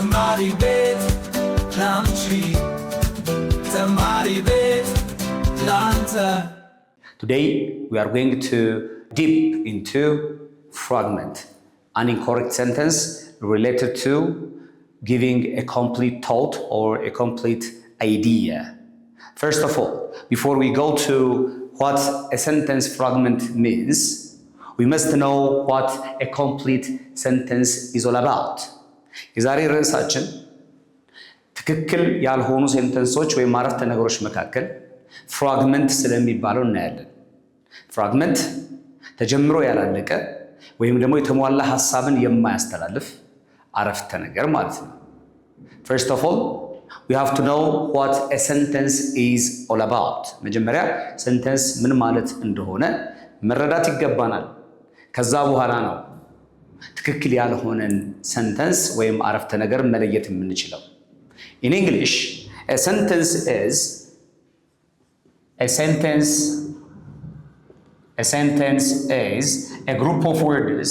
Temaribet, Lamchi, Temaribet, Lanta. Today we are going to deep into fragment, an incorrect sentence related to giving a complete thought or a complete idea. First of all, before we go to what a sentence fragment means, we must know what a complete sentence is all about. የዛሬ ርዕሳችን ትክክል ያልሆኑ ሴንተንሶች ወይም አረፍተ ነገሮች መካከል ፍራግመንት ስለሚባለው እናያለን። ፍራግመንት ተጀምሮ ያላለቀ ወይም ደግሞ የተሟላ ሐሳብን የማያስተላልፍ አረፍተ ነገር ማለት ነው። First of all, we have to know what a sentence is all about. መጀመሪያ ሴንተንስ ምን ማለት እንደሆነ መረዳት ይገባናል። ከዛ በኋላ ነው ትክክል ያልሆነን ሴንተንስ ወይም አረፍተ ነገር መለየት የምንችለው። In English, a sentence is a group of words,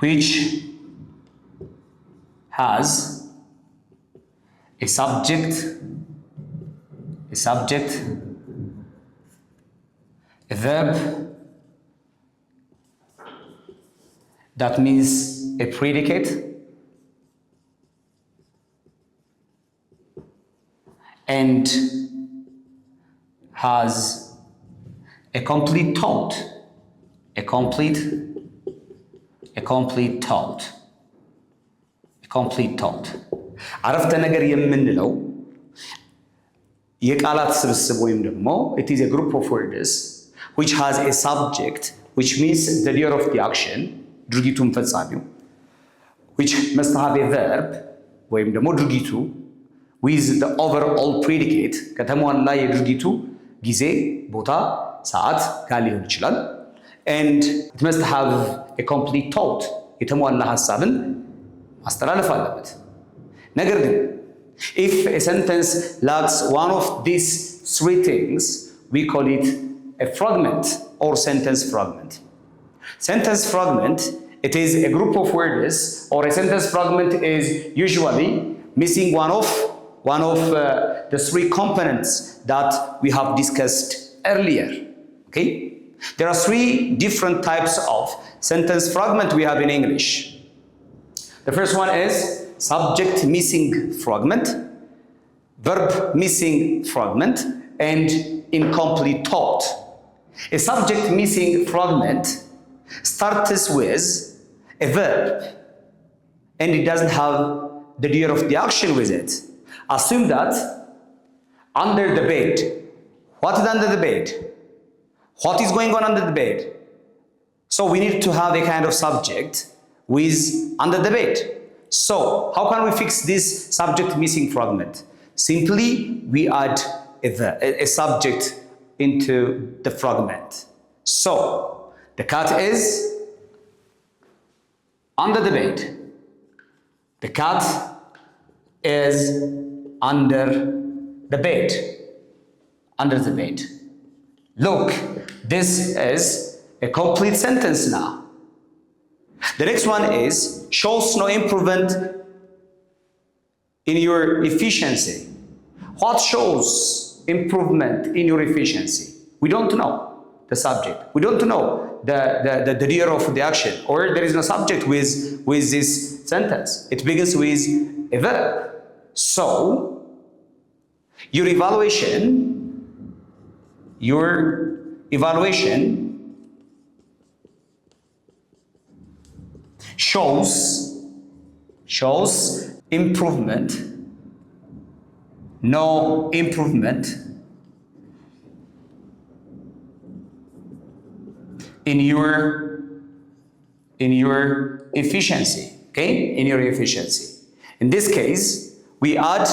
which has a subject, a verb, that means a predicate, and has a complete thought, a complete thought. አረፍተ ነገር የምንለው የቃላት ስብስብ ወይም ደግሞ it is a group of words which has a subject, which means the doer of the action, ድርጊቱን ፈጻሚው, which must have a verb ወይም ደግሞ ድርጊቱ, with the overall predicate, ከተሟላ የድርጊቱ ጊዜ፣ ቦታ፣ ሰዓት ጋር ሊሆን ይችላል, and it must have a complete thought, የተሟላ ሐሳብን ማስተላለፍ አለበት። ነገር ግን if a sentence lacks one of these three things, we call it a fragment or sentence fragment. Sentence fragment, it is a group of words, or a sentence fragment is usually missing one of the three components that we have discussed earlier. Okay? There are three different types of sentence fragment we have in English. The first one is subject missing fragment, verb missing fragment, and incomplete thought. A subject missing fragment starts with a verb and it doesn't have the doer of the action with it. Assume that under the bed. What is under the bed? What is going on under the bed? So we need to have a kind of subject with under the bed. So how can we fix this subject missing fragment? Simply we add a subject into the fragment. So the cat is under the bed. The cat is under the bed. Under the bed. Look, this is a complete sentence now. The next one is shows no improvement in your efficiency. What shows improvement in your efficiency? We don't know the subject. We don't know the doer of the action, or there is no subject with this sentence. It begins with a verb. So your evaluation shows improvement, no improvement in your efficiency. Okay, in your efficiency. In this case, we add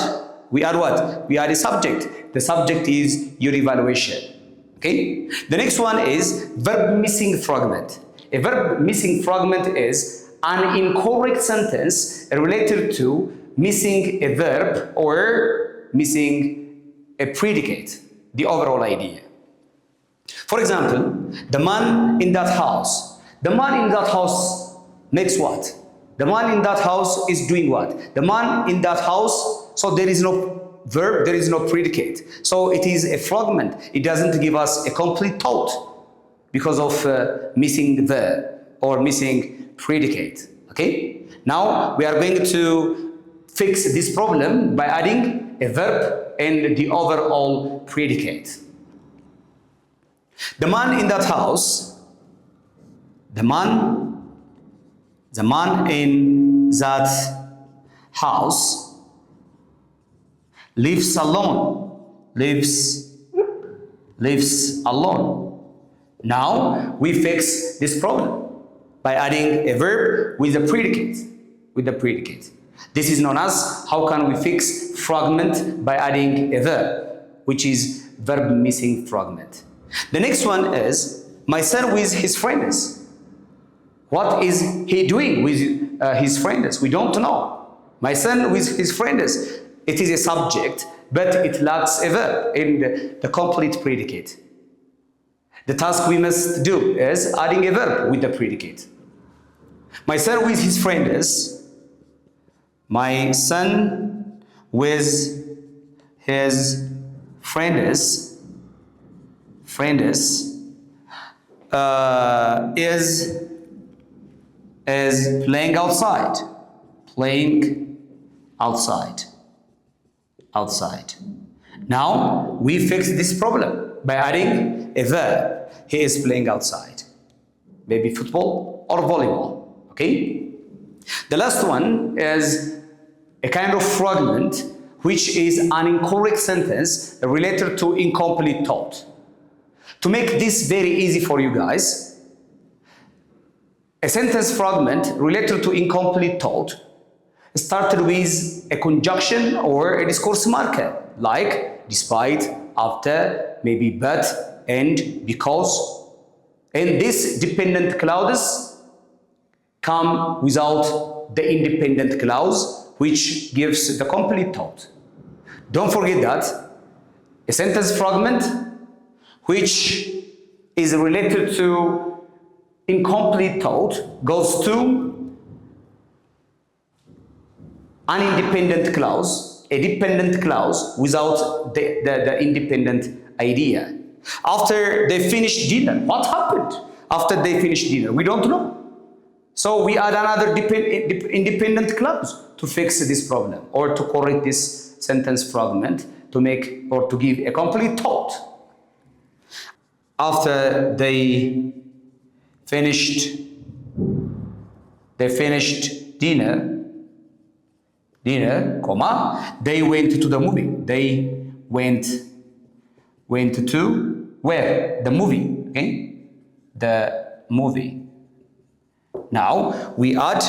what? We add a subject. The subject is your evaluation. Okay. The next one is verb missing fragment. A verb missing fragment is an incorrect sentence related to missing a verb or missing a predicate, the overall idea. For example, the man in that house. The man in that house makes what? The man in that house is doing what? The man in that house, so there is no verb, there is no predicate. So it is a fragment. It doesn't give us a complete thought because of missing verb or missing predicate. Okay? Now we are going to fix this problem by adding a verb and the overall predicate. The man in that house, the man in that house lives alone. Lives alone. Now we fix this problem by adding a verb with the predicate. This is known as how can we fix fragment by adding a verb, which is verb missing fragment. The next one is my son with his friends. What is he doing with his friends? We don't know. My son with his friends. It is a subject, but it lacks a verb in the complete predicate. The task we must do is adding a verb with the predicate. My son with his friends. My son with his friends is playing outside. Now we fix this problem by adding a verb. He is playing outside. Maybe football or volleyball. Okay? The last one is a kind of fragment which is an incorrect sentence related to incomplete thought. To make this very easy for you guys, a sentence fragment related to incomplete thought started with a conjunction or a discourse marker, like despite, after, maybe but, and, because. And these dependent clauses come without the independent clause, which gives the complete thought. Don't forget that a sentence fragment which is related to incomplete thought goes to an independent clause, a dependent clause without the independent idea. After they finish dinner, what happened after they finish dinner? We don't know. So we add another independent clause to fix this problem or to correct this sentence fragment to make or to give a complete thought. After they finished dinner, comma, they went to the movie. They went to where? The movie, okay? The movie. Now we add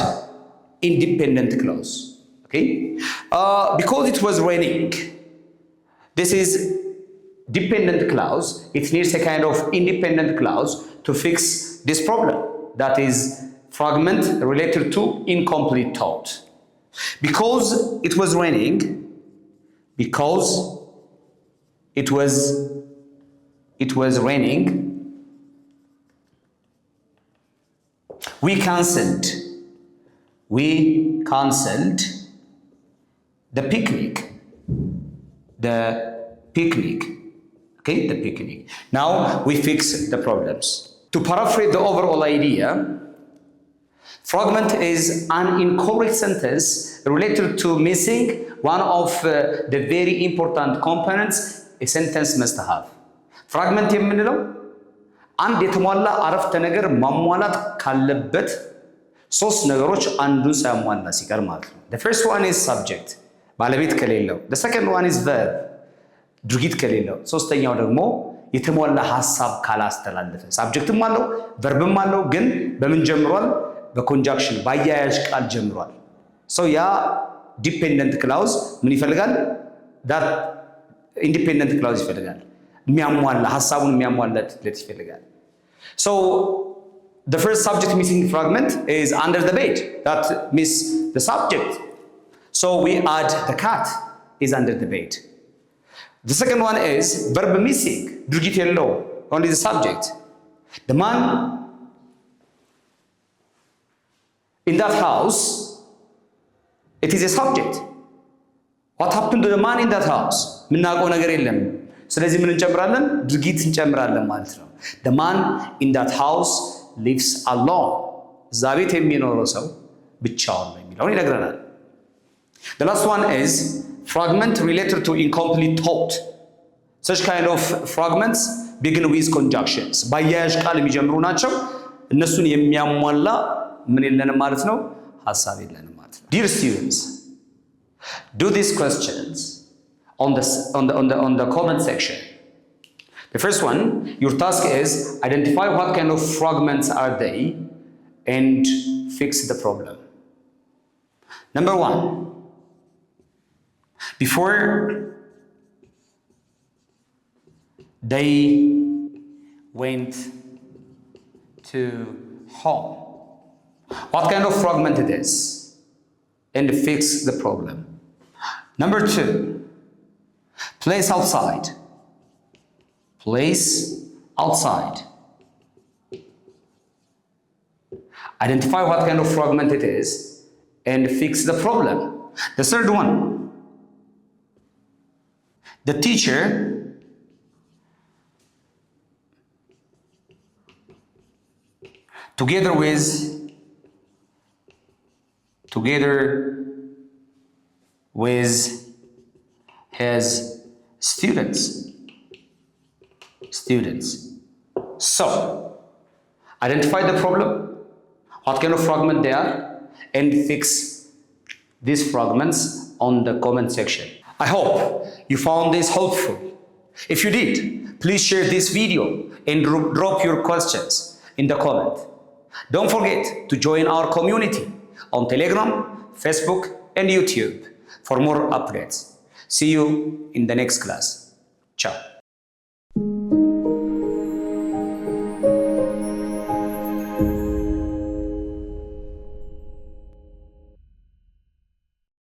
independent clause, okay? Because it was raining, this is dependent clause. It needs a kind of independent clause to fix this problem. That is fragment related to incomplete thought. Because it was raining, we cancelled the picnic. Okay, the picnic. Now we fix the problems. To paraphrase the overall idea, fragment is an incorrect sentence related to missing one of the very important components a sentence must have. Fragment የምንለው አንድ የተሟላ አረፍተ ነገር ማሟላት ካለበት ሶስት ነገሮች አንዱን ሳያሟላ ሲቀር ማለት ነው። The first one is subject, ባለቤት ከሌለው። The second one is verb, ድርጊት ከሌለው። ሶስተኛው ደግሞ የተሟላ ሐሳብ ካላስተላለፈ። ሳብጀክትም አለው ቨርብም አለው፣ ግን በምን ጀምሯል? በኮንጃክሽን ባያያዥ ቃል ጀምሯል። ሶ ያ ዲፔንደንት ክላውዝ ምን ይፈልጋል? ዳት ኢንዲፔንደንት ክላውዝ ይፈልጋል። የሚያሟላ ሐሳቡን የሚያሟላለት ይፈልጋል። So the first subject missing fragment is under the bed. That miss the subject. So we add the cat is under the bed. The second one is verb missing. ድርጊት የለው only the subject. The man in that house, it is a subject. What happened to the man in that house? ምናውቀው ነገር የለም። ስለዚህ ምን እንጨምራለን? ድርጊት እንጨምራለን ማለት ነው። The man in that house lives alone. እዛ ቤት የሚኖረው ሰው ብቻውን ነው የሚለውን ይነግረናል። The last one is fragment related to incomplete thought. Such kind of fragments begin with conjunctions. ባያያዥ ቃል የሚጀምሩ ናቸው። እነሱን የሚያሟላ ምን የለንም ማለት ነው? ሐሳብ የለንም ማለት ነው። Dear students, do these questions on the comment section. The first one, your task is identify what kind of fragments are they and fix the problem. Number 1, before they went to home, what kind of fragment it is and fix the problem. Number 2, place outside. Place outside. Identify what kind of fragment it is and fix the problem. The third one, the teacher together with his students. So, identify the problem, what kind of fragment they are, and fix these fragments on the comment section. I hope you found this helpful. If you did, please share this video and drop your questions in the comment. Don't forget to join our community on Telegram, Facebook, and YouTube for more updates. See you in the next class. Ciao.